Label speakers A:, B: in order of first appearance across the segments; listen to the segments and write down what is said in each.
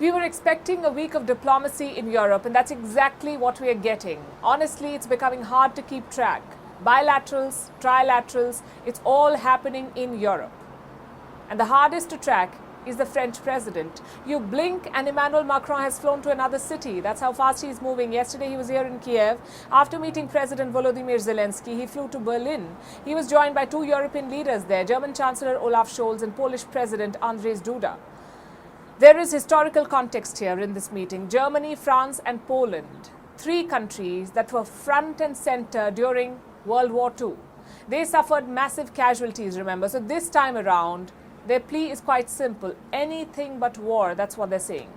A: We were expecting a week of diplomacy in Europe, and that's exactly what we are getting. Honestly, it's becoming hard to keep track. Bilaterals, trilaterals, it's all happening in Europe. And the hardest to track is the French president. You blink and Emmanuel Macron has flown to another city. That's how fast he's moving. Yesterday he was here in Kiev. After meeting President Volodymyr Zelensky, he flew to Berlin. He was joined by 2 European leaders there, German Chancellor Olaf Scholz and Polish President Andrzej Duda. There is historical context here in this meeting. Germany, France and Poland, 3 countries that were front and center during World War II. They suffered massive casualties, remember. So this time around, their plea is quite simple. Anything but war, that's what they're saying.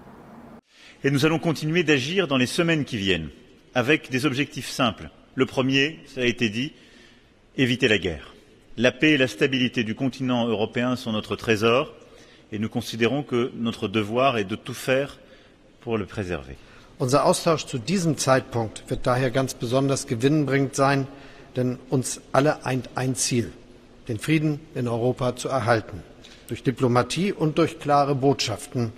B: Et nous allons continuer d'agir dans les semaines qui viennent, avec des objectifs simples. Le premier, ça a été dit, éviter la guerre. La paix et la stabilité du continent européen sont notre trésor. Et nous considérons que notre devoir est de tout faire pour le préserver.
C: Unser Austausch zu diesem Zeitpunkt wird daher ganz besonders gewinnbringend sein, denn uns alle eint ein Ziel, den Frieden in Europa zu erhalten, durch Diplomatie und durch klare Botschaften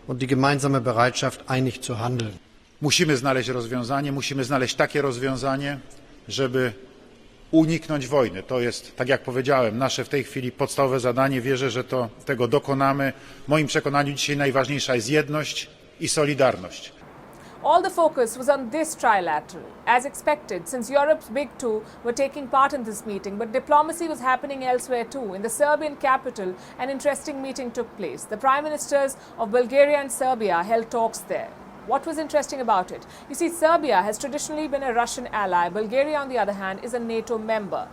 C: und die gemeinsame Bereitschaft, einig zu handeln.
D: Musimy znaleźć takie rozwiązanie, żeby uniknąć wojny. To jest, tak jak powiedziałem, nasze w tej chwili podstawowe zadanie. Wierzę, że tego dokonamy. W moim przekonaniu dzisiaj najważniejsza jest jedność i solidarność.
A: All the focus was on this trilateral, as expected, since Europe's big two were taking part in this meeting, but diplomacy was happening elsewhere too. In the Serbian capital, an interesting meeting took place. The prime ministers of Bulgaria and Serbia held talks there. What was interesting about it? You see, Serbia has traditionally been a Russian ally. Bulgaria, on the other hand, is a NATO member.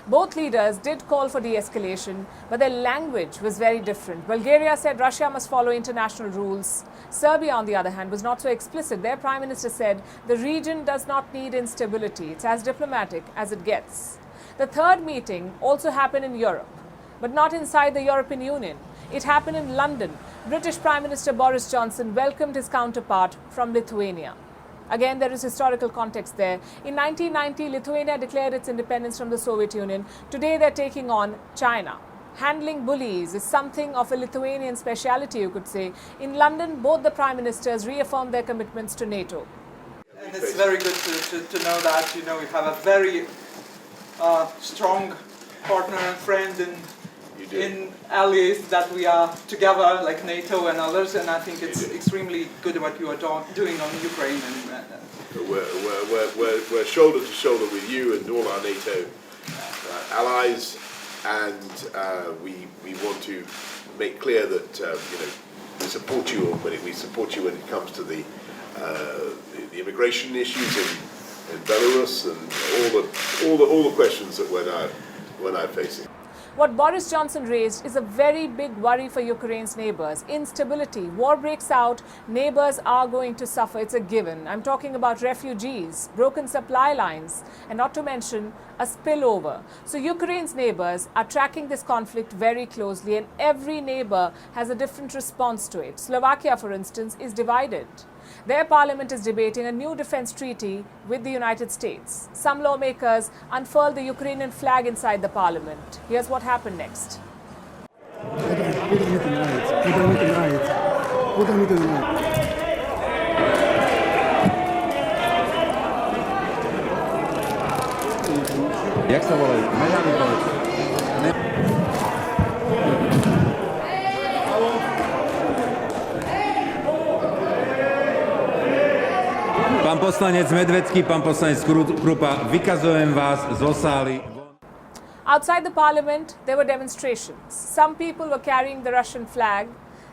A: Both leaders did call for de-escalation, but their language was very different. Bulgaria said Russia must follow international rules. Serbia, on the other hand, was not so explicit. Their prime minister said the region does not need instability. It's as diplomatic as it gets. The third meeting also happened in Europe, but not inside the European Union. It happened in London. British Prime Minister Boris Johnson welcomed his counterpart from Lithuania. Again, there is historical context there. In 1990, Lithuania declared its independence from the Soviet Union. Today, they're taking on China. Handling bullies is something of a Lithuanian speciality, you could say. In London, both the prime ministers reaffirmed their commitments to NATO.
E: And it's very good to know that, you know, we have a very strong partner and friend in allies, that we are together like NATO and others, and I think it's extremely good what you are doing on Ukraine.
F: We're shoulder to shoulder with you and all our NATO allies, and we want to make clear that we support you when it comes to the immigration issues in Belarus and all the questions that we're now facing.
A: What Boris Johnson raised is a very big worry for Ukraine's neighbors. Instability. War breaks out, neighbors are going to suffer. It's a given. I'm talking about refugees, broken supply lines, and not to mention a spillover. So Ukraine's neighbors are tracking this conflict very closely, and every neighbor has a different response to it. Slovakia, for instance, is divided. Their parliament is debating a new defense treaty with the United States. Some lawmakers unfurled the Ukrainian flag inside the parliament. Here's what happened next.
G: Pán poslanec Medvecký, pán poslanec Krupa, vykazujem vás zo sály.
A: Outside the parliament, there were demonstrations. Some people were carrying the Russian flag.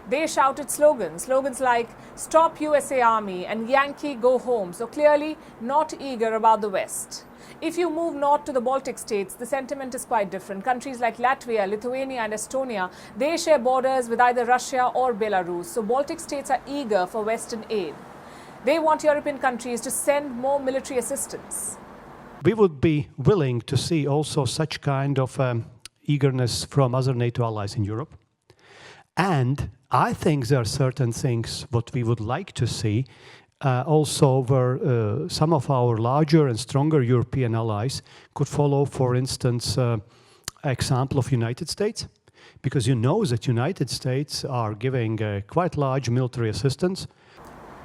A: They shouted slogans like "Stop USA Army" and "Yankee Go Home." So clearly not eager about the West. If you move north to the Baltic states, the sentiment is quite different. Countries like Latvia, Lithuania and Estonia, they share borders with either Russia or Belarus. So Baltic states are eager for Western aid. They want European countries to send more military assistance.
H: We would be willing to see also such kind of eagerness from other NATO allies in Europe. And I think there are certain things what we would like to see also where some of our larger and stronger European allies could follow, for instance, example of United States. because you know that United States are giving quite large military assistance.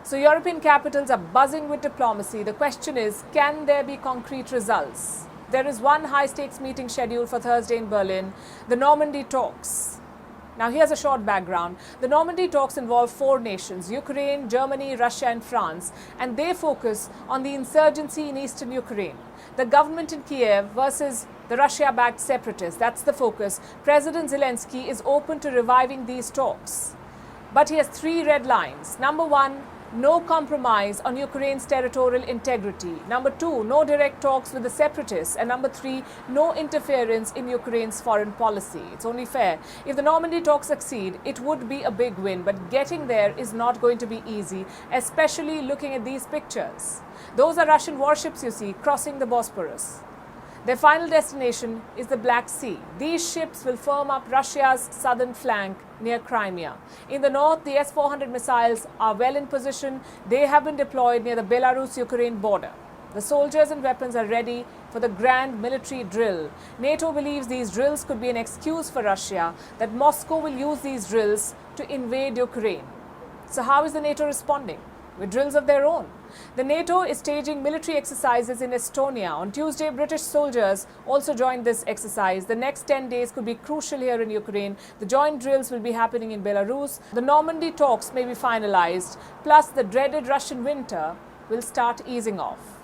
A: So European capitals are buzzing with diplomacy. The question is, can there be concrete results? There is one high-stakes meeting scheduled for Thursday in Berlin, the Normandy talks. Now here's a short background. The Normandy talks involve 4 nations, Ukraine, Germany, Russia and France, and they focus on the insurgency in eastern Ukraine. The government in Kiev versus the Russia-backed separatists, that's the focus. President Zelensky is open to reviving these talks. But he has 3 red lines. Number 1, no compromise on Ukraine's territorial integrity. Number 2, no direct talks with the separatists. And number 3, no interference in Ukraine's foreign policy. It's only fair. If the Normandy talks succeed, it would be a big win. But getting there is not going to be easy, especially looking at these pictures. Those are Russian warships you see crossing the Bosporus. Their final destination is the Black Sea. These ships will firm up Russia's southern flank near Crimea. In the north, the S-400 missiles are well in position. They have been deployed near the Belarus-Ukraine border. The soldiers and weapons are ready for the grand military drill. NATO believes these drills could be an excuse for Russia, that Moscow will use these drills to invade Ukraine. So how is the NATO responding? With drills of their own. The NATO is staging military exercises in Estonia. On Tuesday, British soldiers also joined this exercise. The next 10 days could be crucial here in Ukraine. The joint drills will be happening in Belarus. The Normandy talks may be finalized. Plus, the dreaded Russian winter will start easing off.